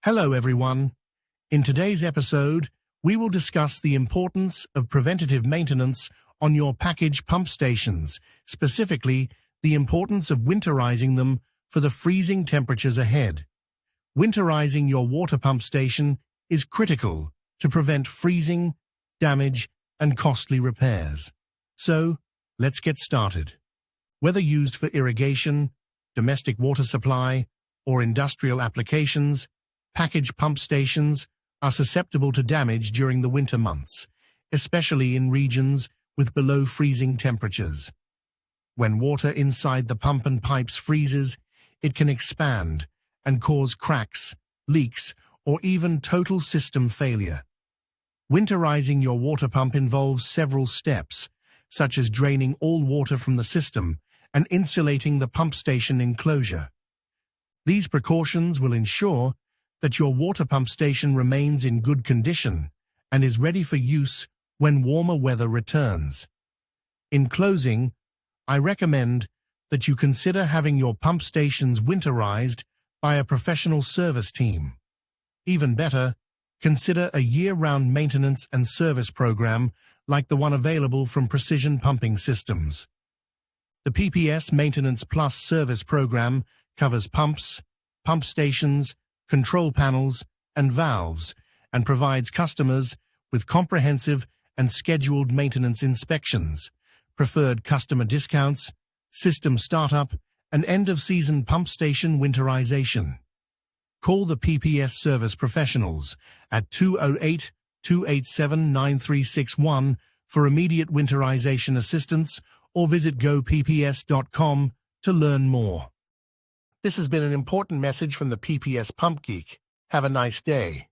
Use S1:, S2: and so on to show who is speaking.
S1: Hello everyone. In today's episode, we will discuss the importance of preventative maintenance on your package pump stations, specifically the importance of winterizing them for the freezing temperatures ahead. Winterizing your water pump station is critical to prevent freezing, damage, and costly repairs. So, let's get started. Whether used for irrigation, domestic water supply, or industrial applications, package pump stations are susceptible to damage during the winter months, especially in regions with below freezing temperatures. When water inside the pump and pipes freezes, it can expand and cause cracks, leaks, or even total system failure. Winterizing your water pump involves several steps, such as draining all water from the system and insulating the pump station enclosure. These precautions will ensure that your water pump station remains in good condition and is ready for use when warmer weather returns. In closing, I recommend that you consider having your pump stations winterized by a professional service team. Even better, consider a year-round maintenance and service program like the one available from Precision Pumping Systems. The PPS Maintenance Plus service program covers pumps, pump stations, control panels, and valves, and provides customers with comprehensive and scheduled maintenance inspections, preferred customer discounts, system startup, and end-of-season pump station winterization. Call the PPS service professionals at 208-287-9361 for immediate winterization assistance, or visit gopps.com to learn more. This has been an important message from the PPS Pump Geek. Have a nice day.